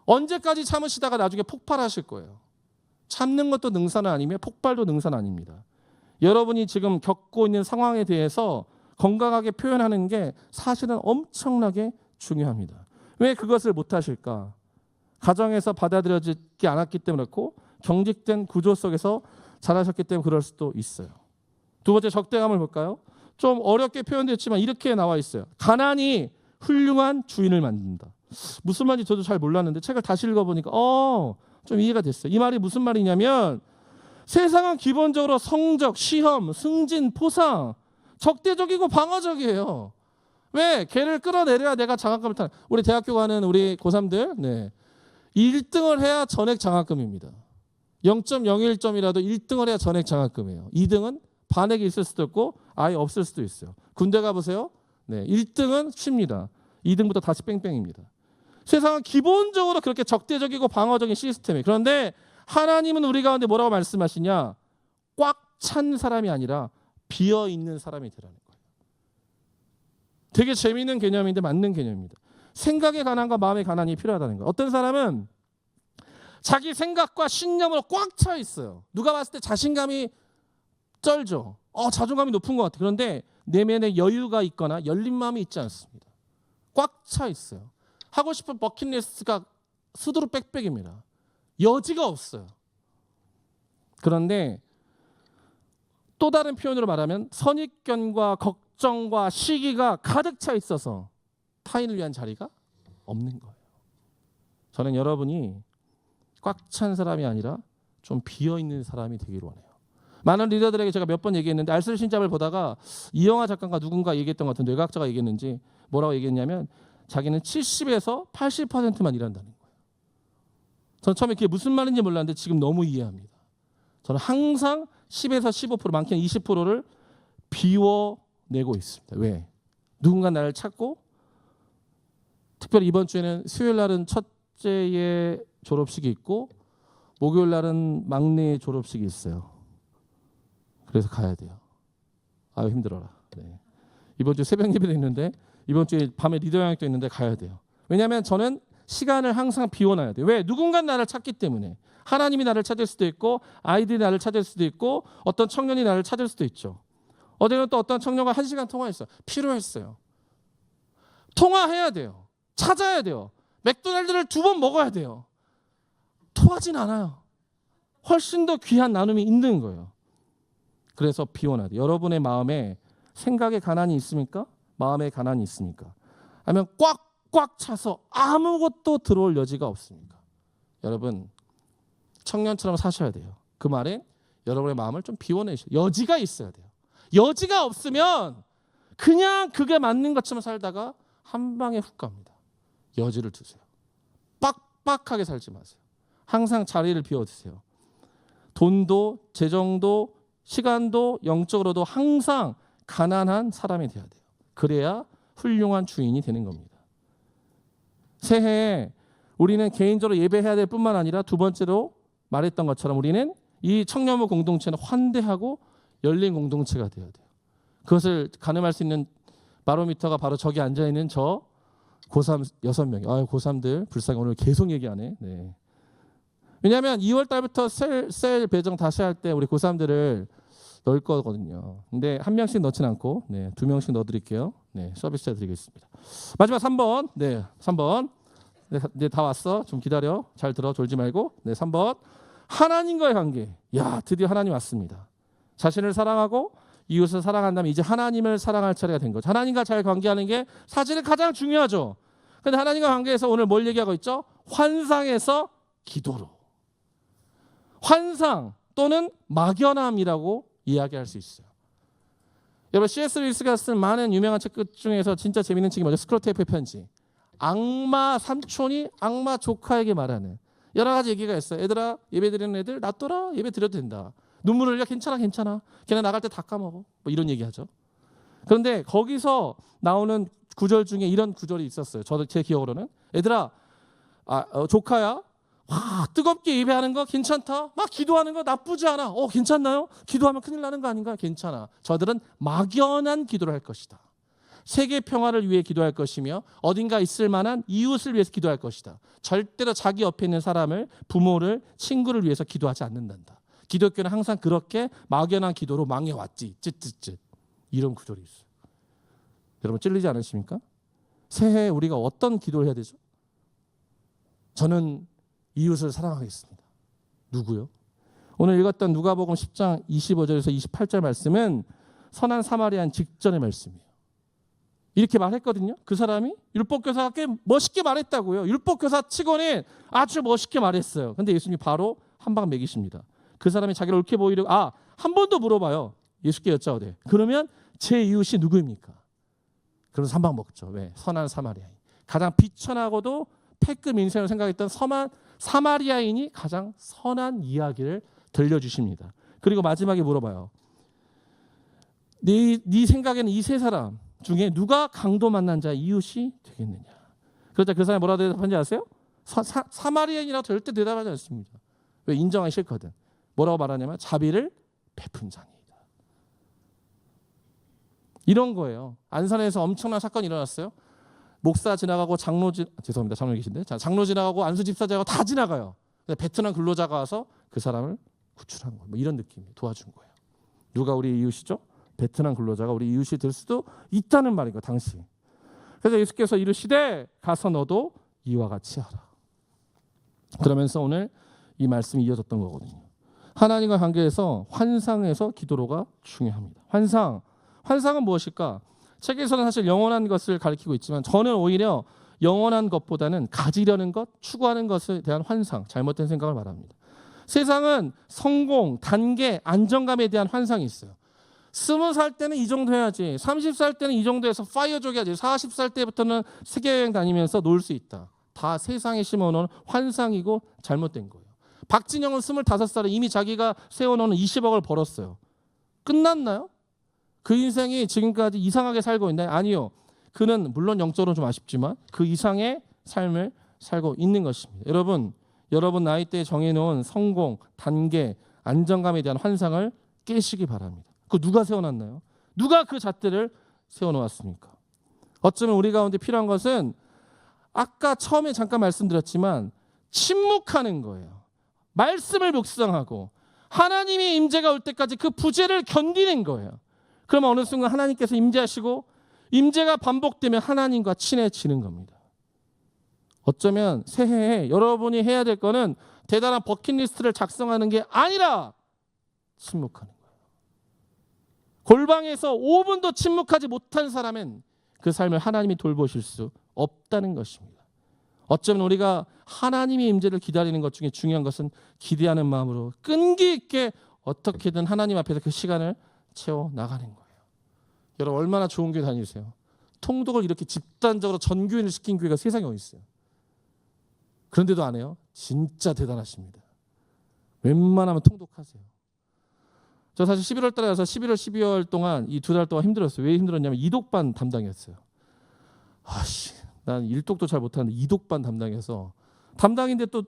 Speaker 1: 언제까지 참으시다가 나중에 폭발하실 거예요. 참는 것도 능사는 아니며 폭발도 능사는 아닙니다. 여러분이 지금 겪고 있는 상황에 대해서 건강하게 표현하는 게 사실은 엄청나게 중요합니다. 왜 그것을 못하실까? 가정에서 받아들여지지 않았기 때문에 그렇고 경직된 구조 속에서 자라셨기 때문에 그럴 수도 있어요. 두 번째 적대감을 볼까요? 좀 어렵게 표현됐지만 이렇게 나와 있어요. 가난이 훌륭한 주인을 만든다. 무슨 말인지 저도 잘 몰랐는데 책을 다시 읽어보니까 좀 이해가 됐어요. 이 말이 무슨 말이냐면 세상은 기본적으로 성적, 시험, 승진, 포상 적대적이고 방어적이에요. 왜? 걔를 끌어내려야 내가 장학금을 타는. 우리 대학교 가는 우리 고3들 1등을 해야 전액 장학금입니다. 0.01점이라도 1등을 해야 전액 장학금이에요. 2등은 반액이 있을 수도 있고 아예 없을 수도 있어요. 군대 가보세요. 1등은 쉽니다. 2등부터 다시 뺑뺑입니다. 세상은 기본적으로 그렇게 적대적이고 방어적인 시스템이에요. 그런데 하나님은 우리 가운데 뭐라고 말씀하시냐? 꽉 찬 사람이 아니라 비어있는 사람이 되라는 거예요. 되게 재미있는 개념인데 맞는 개념입니다. 생각의 가난과 마음의 가난이 필요하다는 거예요. 어떤 사람은 자기 생각과 신념으로 꽉 차 있어요. 누가 봤을 때 자신감이 쩔죠. 자존감이 높은 것 같아요. 그런데 내면에 여유가 있거나 열린 마음이 있지 않습니다. 꽉 차 있어요. 하고 싶은 버킷리스트가 수두로 빽빽입니다. 여지가 없어요. 그런데 또 다른 표현으로 말하면 선입견과 걱정과 시기가 가득 차 있어서 타인을 위한 자리가 없는 거예요. 저는 여러분이 꽉 찬 사람이 아니라 좀 비어있는 사람이 되기를 원해요. 많은 리더들에게 제가 몇 번 얘기했는데 알쓸 신잡을 보다가 이영하 작가가 누군가 얘기했던 것 같은데 뇌과학자가 얘기했는지 뭐라고 얘기했냐면 자기는 70에서 80%만 일한다는 거예요. 저는 처음에 그게 무슨 말인지 몰랐는데 지금 너무 이해합니다. 저는 항상 10에서 15% 많게는 20%를 비워내고 있습니다. 왜? 누군가 나를 찾고 특별히 이번 주에는 수요일 날은 첫째의 졸업식이 있고 목요일 날은 막내의 졸업식이 있어요. 그래서 가야 돼요. 아유 힘들어라. 이번 주 새벽 예배도 있는데 이번 주에 밤에 리더 양육도 있는데 가야 돼요. 왜냐하면 저는 시간을 항상 비워놔야 돼요. 왜? 누군가 나를 찾기 때문에. 하나님이 나를 찾을 수도 있고 아이들이 나를 찾을 수도 있고 어떤 청년이 나를 찾을 수도 있죠. 어제는 또 어떤 청년과 1시간 통화했어요. 필요했어요. 통화해야 돼요. 찾아야 돼요. 맥도날드를 2번 먹어야 돼요. 토하진 않아요. 훨씬 더 귀한 나눔이 있는 거예요. 그래서 비워놔야 돼요. 여러분의 마음에 생각의 가난이 있습니까? 마음의 가난이 있습니까? 아니면 꽉 꽉 차서 아무것도 들어올 여지가 없습니까? 여러분 청년처럼 사셔야 돼요. 그 말에 여러분의 마음을 좀 비워내셔야 돼요. 여지가 있어야 돼요. 여지가 없으면 그냥 그게 맞는 것처럼 살다가 한 방에 훅 갑니다. 여지를 두세요. 빡빡하게 살지 마세요. 항상 자리를 비워두세요. 돈도 재정도 시간도 영적으로도 항상 가난한 사람이 돼야 돼요. 그래야 훌륭한 주인이 되는 겁니다. 새해에 우리는 개인적으로 예배해야 될 뿐만 아니라 두 번째로 말했던 것처럼 우리는 이 청년부 공동체는 환대하고 열린 공동체가 되어야 돼요. 그것을 가늠할 수 있는 바로미터가 바로 저기 앉아있는 저 고3 6명이. 고3들 불쌍히 오늘 계속 얘기하네. 네. 왜냐하면 2월 달부터 셀 배정 다시 할 때 우리 고3들을 넣을 거거든요. 근데 한 명씩 넣진 않고 2명씩 넣어드릴게요. 서비스 해드리겠습니다. 마지막 3번. 3번. 네, 다 왔어. 좀 기다려. 잘 들어. 졸지 말고. 3번. 하나님과의 관계. 야, 드디어 하나님 왔습니다. 자신을 사랑하고 이웃을 사랑한다면 이제 하나님을 사랑할 차례가 된 거죠. 하나님과 잘 관계하는 게 사실은 가장 중요하죠. 그런데 하나님과 관계에서 오늘 뭘 얘기하고 있죠? 환상에서 기도로. 환상 또는 막연함이라고 이야기할 수 있어요. 여러분 C.S. 루이스가 쓴 많은 유명한 책 중에서 진짜 재밌는 책이 뭐죠? 스크로테이프의 편지. 악마 삼촌이 악마 조카에게 말하는 여러 가지 얘기가 있어요. 얘들아 예배 드리는 애들 놔둬라. 예배 드려도 된다. 눈물을 흘려 괜찮아. 걔네 나갈 때 다 까먹어. 뭐 이런 얘기하죠. 그런데 거기서 나오는 구절 중에 이런 구절이 있었어요. 저도 제 기억으로는 얘들아 조카야. 와 뜨겁게 예배하는 거 괜찮다. 막 기도하는 거 나쁘지 않아. 괜찮나요? 기도하면 큰일 나는 거 아닌가? 괜찮아. 저들은 막연한 기도를 할 것이다. 세계 평화를 위해 기도할 것이며 어딘가 있을 만한 이웃을 위해서 기도할 것이다. 절대로 자기 옆에 있는 사람을 부모를 친구를 위해서 기도하지 않는단다. 기독교는 항상 그렇게 막연한 기도로 망해왔지. 쯧쯧쯧. 이런 구절이 있어요. 여러분 찔리지 않으십니까? 새해에 우리가 어떤 기도를 해야 되죠? 저는 이웃을 사랑하겠습니다. 누구요? 오늘 읽었던 누가복음 10장 25절에서 28절 말씀은 선한 사마리아인 직전의 말씀이에요. 이렇게 말했거든요. 그 사람이 율법교사가 꽤 멋있게 말했다고요. 율법교사 치고는 아주 멋있게 말했어요. 근데 예수님이 바로 한 방 먹이십니다. 그 사람이 자기를 옳게 보이려고 한 번 더 물어봐요. 예수께 여짜오되 그러면 제 이웃이 누구입니까? 그래서 한 방 먹죠. 왜? 선한 사마리아인. 가장 비천하고도 패급 인생을 생각했던 사마리아인이 가장 선한 이야기를 들려주십니다. 그리고 마지막에 물어봐요. 네 생각에는 이 세 사람 중에 누가 강도 만난 자 이웃이 되겠느냐? 그러자 그 사람이 뭐라고 대답한지 아세요? 사마리아인이라고 절대 대답하지 않습니다. 왜? 인정하기 싫거든. 뭐라고 말하냐면 자비를 베푼 자니이다. 이런 거예요. 안산에서 엄청난 사건이 일어났어요. 목사 지나가고 장로 계신데 장로 지나가고 안수 집사 지나가고 다 지나가요. 베트남 근로자가 와서 그 사람을 구출한 거예요. 뭐 이런 느낌이에요. 도와준 거예요. 누가 우리 이웃이죠? 베트남 근로자가 우리 이웃이 될 수도 있다는 말인 거예요. 당시. 그래서 예수께서 이르시되 가서 너도 이와 같이 하라. 그러면서 오늘 이 말씀이 이어졌던 거거든요. 하나님과 관계에서 환상에서 기도로가 중요합니다. 환상은 무엇일까? 책에서는 사실 영원한 것을 가리키고 있지만 저는 오히려 영원한 것보다는 가지려는 것, 추구하는 것에 대한 환상, 잘못된 생각을 말합니다. 세상은 성공, 단계, 안정감에 대한 환상이 있어요. 20살 때는 이 정도 해야지. 30살 때는 이 정도에서 파이어족 해야지. 40살 때부터는 세계여행 다니면서 놀 수 있다. 다 세상에 심어놓은 환상이고 잘못된 거예요. 박진영은 25살에 이미 자기가 세워놓은 20억을 벌었어요. 끝났나요? 그 인생이 지금까지 이상하게 살고 있나요? 아니요. 그는 물론 영적으로 좀 아쉽지만 그 이상의 삶을 살고 있는 것입니다. 여러분 나이대에 정해놓은 성공, 단계, 안정감에 대한 환상을 깨시기 바랍니다. 그 누가 세워놨나요? 누가 그 잣대를 세워놓았습니까? 어쩌면 우리 가운데 필요한 것은 아까 처음에 잠깐 말씀드렸지만 침묵하는 거예요. 말씀을 묵상하고 하나님의 임재가 올 때까지 그 부재를 견디는 거예요. 그러면 어느 순간 하나님께서 임재하시고 임재가 반복되면 하나님과 친해지는 겁니다. 어쩌면 새해에 여러분이 해야 될 거는 대단한 버킷리스트를 작성하는 게 아니라 침묵하는 거예요. 골방에서 5분도 침묵하지 못한 사람은 그 삶을 하나님이 돌보실 수 없다는 것입니다. 어쩌면 우리가 하나님의 임재를 기다리는 것 중에 중요한 것은 기대하는 마음으로 끈기 있게 어떻게든 하나님 앞에서 그 시간을 채워 나가는 거예요. 여러분 얼마나 좋은 교회 다니세요? 통독을 이렇게 집단적으로 전교인을 시킨 교회가 세상에 어디 있어요? 그런데도 안 해요? 진짜 대단하십니다. 웬만하면 통독하세요. 저 사실 11월 달에 와서 11월, 12월 동안 이 2달 동안 힘들었어요. 왜 힘들었냐면 이독반 담당이었어요. 난 일독도 잘 못하는데 이독반 담당해서 담당인데 또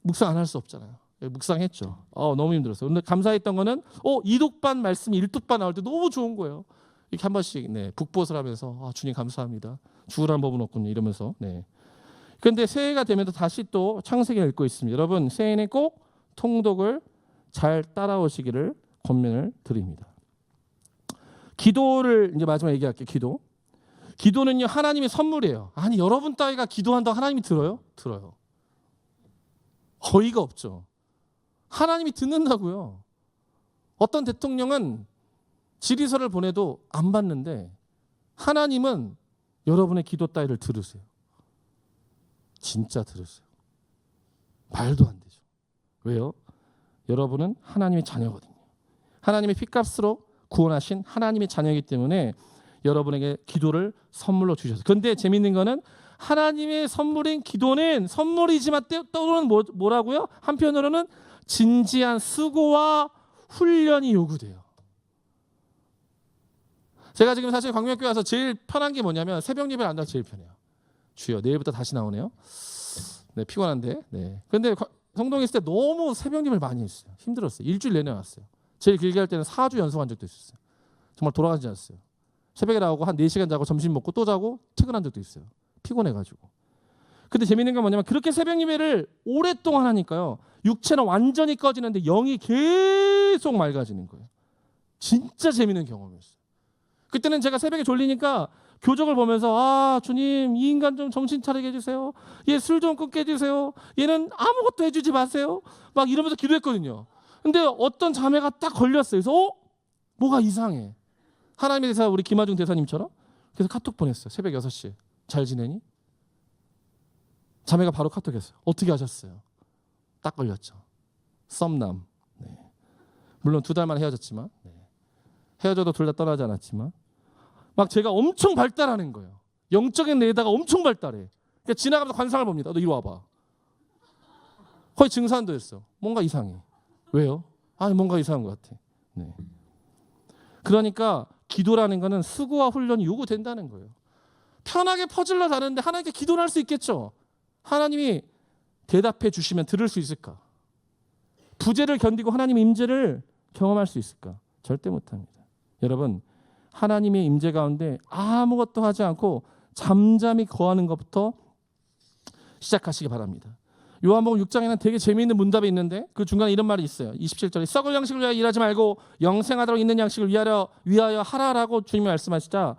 Speaker 1: 묵상 안 할 수 없잖아요. 묵상했죠. 너무 힘들었어요. 근데 감사했던 거는 이독반 말씀이 일독반 나올 때 너무 좋은 거예요. 이렇게 한 번씩 북봇을 하면서 주님 감사합니다. 죽으라는 법은 없군요. 이러면서. 그런데 새해가 되면 다시 또 창세기 읽고 있습니다. 여러분 새해에는 꼭 통독을 잘 따라오시기를 권면을 드립니다. 기도를 이제 마지막에 얘기할게요. 기도는요 하나님의 선물이에요. 아니 여러분 따위가 기도한다고 하나님이 들어요? 들어요. 어이가 없죠. 하나님이 듣는다고요. 어떤 대통령은 질의서를 보내도 안 받는데 하나님은 여러분의 기도 따위를 들으세요. 진짜 들으세요. 말도 안 되죠. 왜요? 여러분은 하나님의 자녀거든요. 하나님의 피값으로 구원하신 하나님의 자녀이기 때문에 여러분에게 기도를 선물로 주셨어요. 그런데 재밌는 거는 하나님의 선물인 기도는 선물이지만 때로는 뭐라고요? 한편으로는 진지한 수고와 훈련이 요구돼요. 제가 지금 사실 광명교회 와서 제일 편한 게 뭐냐면 새벽 예배를 안 나서 제일 편해요. 주여 내일부터 다시 나오네요. 피곤한데. 그런데 성동에 있을 때 너무 새벽 예배를 많이 했어요. 힘들었어요. 일주일 내내 왔어요. 제일 길게 할 때는 4주 연속한 적도 있었어요. 정말 돌아가지 않았어요. 새벽에 나오고 한 4시간 자고 점심 먹고 또 자고 퇴근한 적도 있어요. 피곤해가지고. 근데 재밌는 건 뭐냐면 그렇게 새벽 예배를 오랫동안 하니까요. 육체는 완전히 꺼지는데 영이 계속 맑아지는 거예요. 진짜 재밌는 경험이었어요. 그때는 제가 새벽에 졸리니까 교적을 보면서 주님 이 인간 좀 정신 차리게 해주세요. 얘 술 좀 끊게 해주세요. 얘는 아무것도 해주지 마세요. 막 이러면서 기도했거든요. 근데 어떤 자매가 딱 걸렸어요. 그래서 뭐가 이상해. 하나님의 대사 우리 김하중 대사님처럼. 그래서 카톡 보냈어요. 새벽 6시에. 잘 지내니? 자매가 바로 카톡했어요. 어떻게 하셨어요? 딱 걸렸죠. 썸남. 물론 2달 만에 헤어졌지만 헤어져도 둘 다 떠나지 않았지만 막 제가 엄청 발달하는 거예요. 영적인 데다가 엄청 발달해. 그러니까 지나가면서 관상을 봅니다. 너 이리 와봐. 거의 증산도 했어. 뭔가 이상해. 왜요? 뭔가 이상한 것 같아. 그러니까 기도라는 거는 수고와 훈련이 요구된다는 거예요. 편하게 퍼질러 가는데 하나님께 기도를 할 수 있겠죠. 하나님이 대답해 주시면 들을 수 있을까? 부재를 견디고 하나님의 임재를 경험할 수 있을까? 절대 못합니다. 여러분 하나님의 임재 가운데 아무것도 하지 않고 잠잠히 거하는 것부터 시작하시기 바랍니다. 요한복음 6장에는 되게 재미있는 문답이 있는데 그 중간에 이런 말이 있어요. 27절에 썩을 양식을 위하여 일하지 말고 영생하도록 있는 양식을 위하여 하라라고 주님이 말씀하시자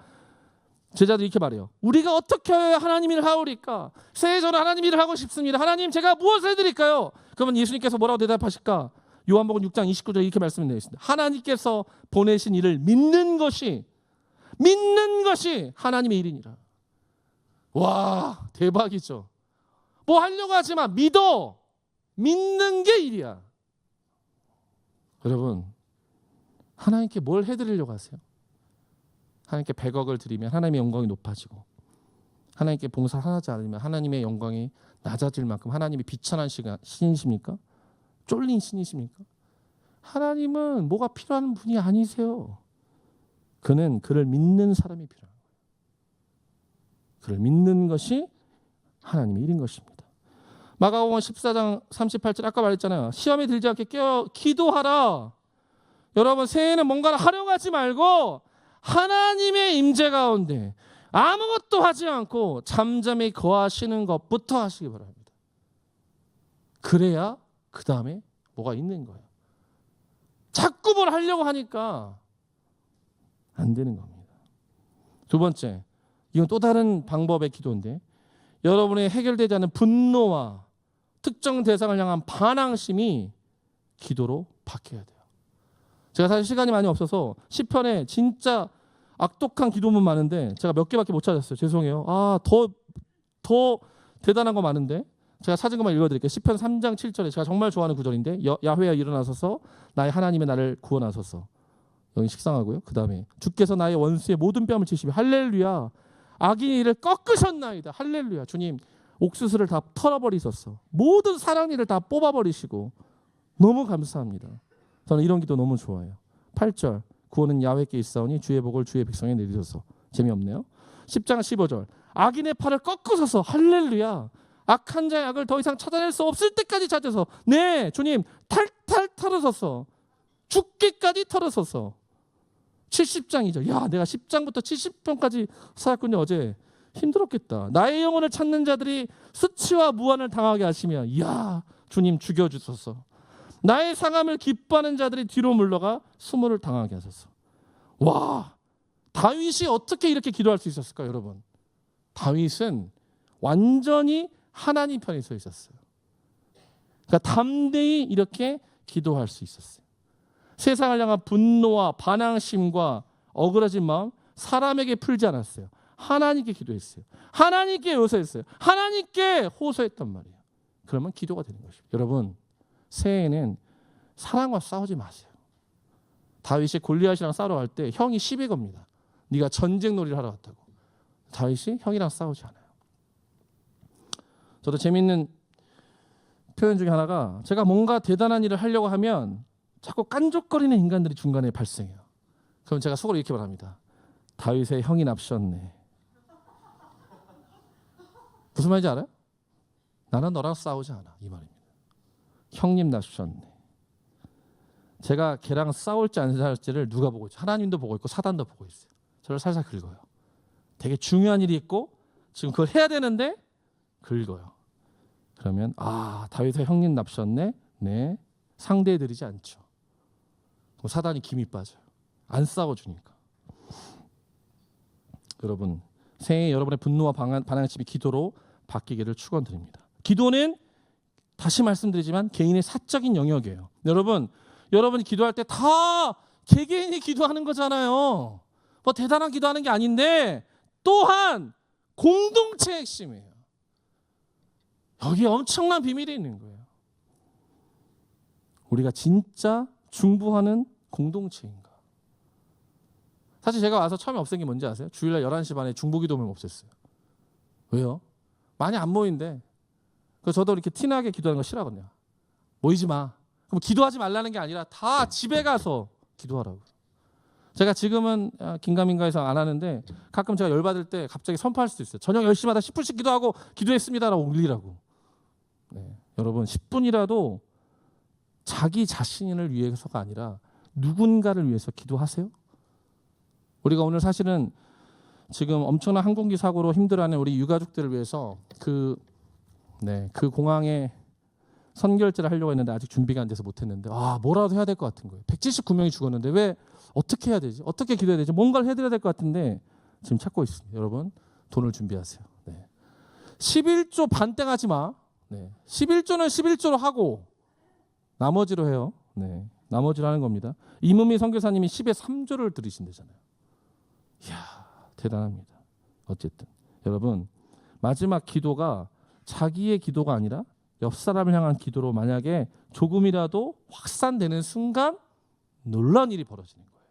Speaker 1: 제자들이 이렇게 말해요. 우리가 어떻게 해야 하나님 일을 하오리까? 새해 저는 하나님 일을 하고 싶습니다. 하나님 제가 무엇을 해드릴까요? 그러면 예수님께서 뭐라고 대답하실까? 요한복음 6장 29절에 이렇게 말씀되어 있습니다. 하나님께서 보내신 일을 믿는 것이 하나님의 일이니라. 와 대박이죠. 뭐 하려고 하지만 믿는 게 일이야. 여러분 하나님께 뭘 해드리려고 하세요? 하나님께 100억을 드리면 하나님의 영광이 높아지고 하나님께 봉사하지 않으면 하나님의 영광이 낮아질 만큼 하나님이 비천한 신이십니까? 쫄린 신이십니까? 하나님은 뭐가 필요한 분이 아니세요. 그는 그를 믿는 사람이 필요한 거예요. 그를 믿는 것이 하나님의 일인 것입니다. 마가복음 14장 38절 아까 말했잖아요. 시험에 들지 않게 기도하라. 여러분 새해에는 뭔가를 하려고 하지 말고 하나님의 임재 가운데 아무것도 하지 않고 잠잠히 거하시는 것부터 하시기 바랍니다. 그래야 그 다음에 뭐가 있는 거예요. 자꾸 뭘 하려고 하니까 안 되는 겁니다. 2번째, 이건 또 다른 방법의 기도인데 여러분의 해결되지 않는 분노와 특정 대상을 향한 반항심이 기도로 바뀌어야 돼요. 제가 사실 시간이 많이 없어서 시편에 진짜 악독한 기도문 많은데 제가 몇 개밖에 못 찾았어요. 죄송해요. 더 대단한 거 많은데 제가 찾은 것만 읽어드릴게요. 시편 3장 7절에 제가 정말 좋아하는 구절인데 야훼야 일어나소서 나의 하나님의 나를 구원하소서. 여기 식상하고요. 그 다음에 주께서 나의 원수의 모든 뺨을 치시며 할렐루야 악인의 일을 꺾으셨나이다. 할렐루야 주님 옥수수를 다 털어버리셨어. 모든 사랑 일을 다 뽑아버리시고 너무 감사합니다. 저는 이런 기도 너무 좋아해요. 8절 구원은 야훼께 있사오니 주의 복을 주의 백성에 내리소서. 재미없네요. 10장 15절 악인의 팔을 꺾으소서. 할렐루야 악한 자의 악을 더 이상 찾아낼 수 없을 때까지 찾아서 네 주님 탈탈 털어서서 죽기까지 털어서서. 70장이죠. 야 내가 10장부터 70장까지 살았군요. 어제 힘들었겠다. 나의 영혼을 찾는 자들이 수치와 무한을 당하게 하시며 이야 주님 죽여주소서. 나의 상함을 기뻐하는 자들이 뒤로 물러가 수모를 당하게 하소서. 와 다윗이 어떻게 이렇게 기도할 수 있었을까요 여러분? 다윗은 완전히 하나님 편에 서 있었어요. 그러니까 담대히 이렇게 기도할 수 있었어요. 세상을 향한 분노와 반항심과 억울해진 마음 사람에게 풀지 않았어요. 하나님께 기도했어요. 하나님께 요새했어요. 하나님께 호소했단 말이에요. 그러면 기도가 되는 것입니다. 여러분 새해에는 사랑과 싸우지 마세요. 다윗이 골리앗이랑 싸우러 갈 때 형이 시비 겁니다. 네가 전쟁 놀이를 하러 갔다고. 다윗이 형이랑 싸우지 않아요. 저도 재밌는 표현 중에 하나가 제가 뭔가 대단한 일을 하려고 하면 자꾸 깐족거리는 인간들이 중간에 발생해요. 그럼 제가 속으로 이렇게 말합니다. 다윗의 형이 납셨네. 무슨 말인지 알아요? 나는 너랑 싸우지 않아 이 말입니다. 형님 납셨네. 제가 걔랑 싸울지 안 싸울지를 누가 보고 있죠? 하나님도 보고 있고 사단도 보고 있어요. 저를 살살 긁어요. 되게 중요한 일이 있고 지금 그걸 해야 되는데 긁어요. 그러면 다윗의 형님 납셨네. 네 상대해드리지 않죠. 사단이 김이 빠져요. 안 싸워주니까. 여러분 새해 여러분의 분노와 반항심이 기도로 바뀌기를 축원드립니다. 기도는 다시 말씀드리지만 개인의 사적인 영역이에요. 여러분이 기도할 때 다 개개인이 기도하는 거잖아요. 뭐 대단한 기도하는 게 아닌데 또한 공동체의 핵심이에요. 여기 엄청난 비밀이 있는 거예요. 우리가 진짜 중보하는 공동체인가? 사실 제가 와서 처음에 없앤 게 뭔지 아세요? 주일날 11시 반에 중보기도 모임 없앴어요. 왜요? 많이 안 모인대. 그래서 저도 이렇게 티나게 기도하는 거 싫어하거든요. 모이지 마. 그럼 기도하지 말라는 게 아니라 다 집에 가서 기도하라고. 제가 지금은 긴가민가해서 안 하는데 가끔 제가 열받을 때 갑자기 선포할 수도 있어요. 저녁 10시마다 10분씩 기도하고 기도했습니다라고 올리라고. 네. 여러분 10분이라도 자기 자신을 위해서가 아니라 누군가를 위해서 기도하세요. 우리가 오늘 사실은 지금 엄청난 항공기 사고로 힘들어하는 우리 유가족들을 위해서 그 공항에 선결제를 하려고 했는데 아직 준비가 안 돼서 못했는데 뭐라도 해야 될 것 같은 거예요. 179명이 죽었는데 왜 어떻게 해야 되지? 어떻게 기도해야 되지? 뭔가를 해드려야 될 것 같은데 지금 찾고 있습니다. 여러분 돈을 준비하세요. 11조 반땡하지 마. 11조는 11조로 하고 나머지로 해요. 나머지로 하는 겁니다. 이문미 선교사님이 10의 3조를 들으신대잖아요. 이야 대단합니다. 어쨌든 여러분 마지막 기도가 자기의 기도가 아니라 옆 사람을 향한 기도로 만약에 조금이라도 확산되는 순간 놀라운 일이 벌어지는 거예요.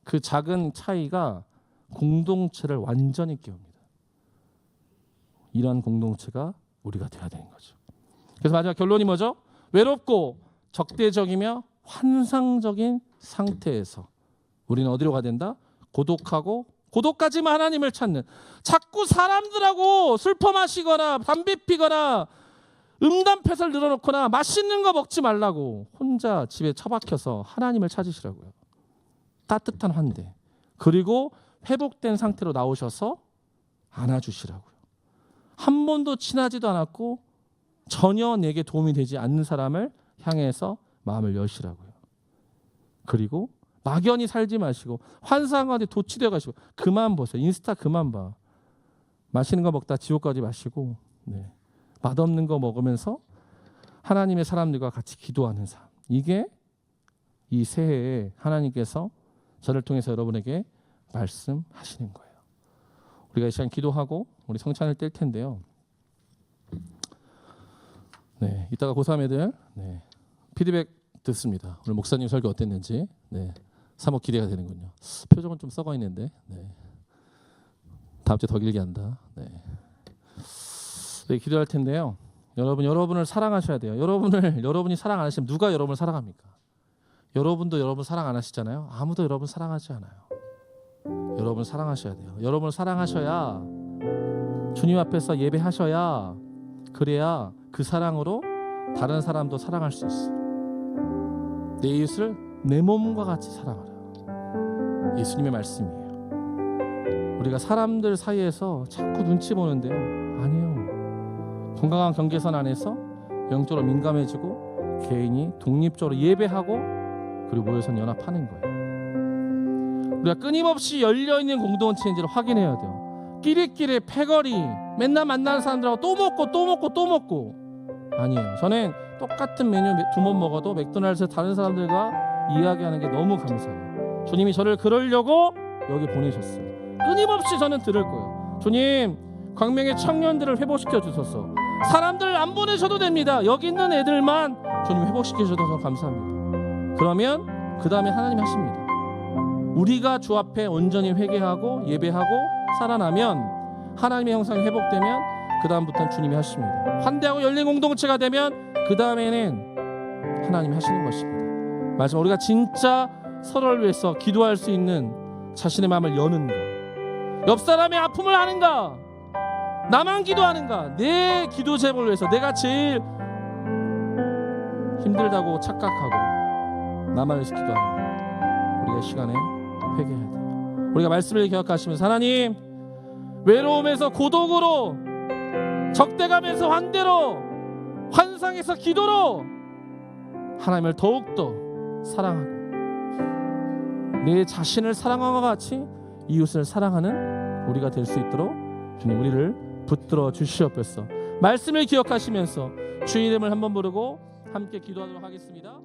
Speaker 1: 그 작은 차이가 공동체를 완전히 깨웁니다. 이러한 공동체가 우리가 돼야 되는 거죠. 그래서 마지막 결론이 뭐죠? 외롭고 적대적이며 환상적인 상태에서 우리는 어디로 가야 된다? 고독하고 고독까지만 하나님을 찾는. 자꾸 사람들하고 술퍼 마시거나 담배 피거나 음담패설 늘어놓거나 맛있는 거 먹지 말라고 혼자 집에 처박혀서 하나님을 찾으시라고요. 따뜻한 환대. 그리고 회복된 상태로 나오셔서 안아주시라고요. 한 번도 친하지도 않았고 전혀 내게 도움이 되지 않는 사람을 향해서 마음을 여시라고요. 그리고 막연히 살지 마시고 환상 가운데 도취되어 가시고 그만 보세요. 인스타 그만 봐. 맛있는 거 먹다 지옥 가지 마시고 맛없는 거 먹으면서 하나님의 사람들과 같이 기도하는 삶. 이게 이 새해에 하나님께서 저를 통해서 여러분에게 말씀하시는 거예요. 우리가 이 시간 기도하고 우리 성찬을 뗄 텐데요. 네, 이따가 고3 애들 피드백 듣습니다. 오늘 목사님 설교 어땠는지. 사뭇 기대가 되는군요. 표정은 좀 썩어 있는데. 다음 주에 더 길게 한다. 기도할 텐데요. 여러분을 사랑하셔야 돼요. 여러분이 사랑 안 하시면 누가 여러분을 사랑합니까? 여러분도 여러분 사랑 안 하시잖아요. 아무도 여러분 사랑하지 않아요. 여러분 사랑하셔야 돼요. 여러분을 사랑하셔야 주님 앞에서 예배하셔야 그래야 그 사랑으로 다른 사람도 사랑할 수 있어요. 내 이웃을 내 몸과 같이 사랑하라. 예수님의 말씀이에요. 우리가 사람들 사이에서 자꾸 눈치 보는데요. 아니요. 건강한 경계선 안에서 영적으로 민감해지고 개인이 독립적으로 예배하고 그리고 모여서 연합하는 거예요. 우리가 끊임없이 열려있는 공동체인지를 확인해야 돼요. 끼리끼리 패거리 맨날 만나는 사람들하고 또 먹고 아니에요. 저는 똑같은 메뉴 2번 먹어도 맥도날드에서 다른 사람들과 이야기하는 게 너무 감사해요. 주님이 저를 그러려고 여기 보내셨어요. 끊임없이 저는 들을 거예요. 주님, 광명의 청년들을 회복시켜 주소서. 사람들 안 보내셔도 됩니다. 여기 있는 애들만 주님 회복시켜 주셔서 감사합니다. 그러면 그 다음에 하나님이 하십니다. 우리가 주 앞에 온전히 회개하고 예배하고 살아나면 하나님의 형상이 회복되면 그 다음부터는 주님이 하십니다. 환대하고 열린 공동체가 되면 그 다음에는 하나님이 하시는 것입니다. 마지막 우리가 진짜 서로를 위해서 기도할 수 있는 자신의 마음을 여는 것. 옆 사람의 아픔을 아는가? 나만 기도하는가? 내 기도 제목을 위해서 내가 제일 힘들다고 착각하고 나만 위해서 기도하는 것. 우리가 이 시간에 회개해야 돼요. 우리가 말씀을 기억하시면서 하나님, 외로움에서 고독으로, 적대감에서 환대로, 환상에서 기도로 하나님을 더욱더 사랑하고 내 자신을 사랑함과 같이 이웃을 사랑하는 우리가 될 수 있도록 주님 우리를 붙들어 주시옵소서. 말씀을 기억하시면서 주의 이름을 한번 부르고 함께 기도하도록 하겠습니다.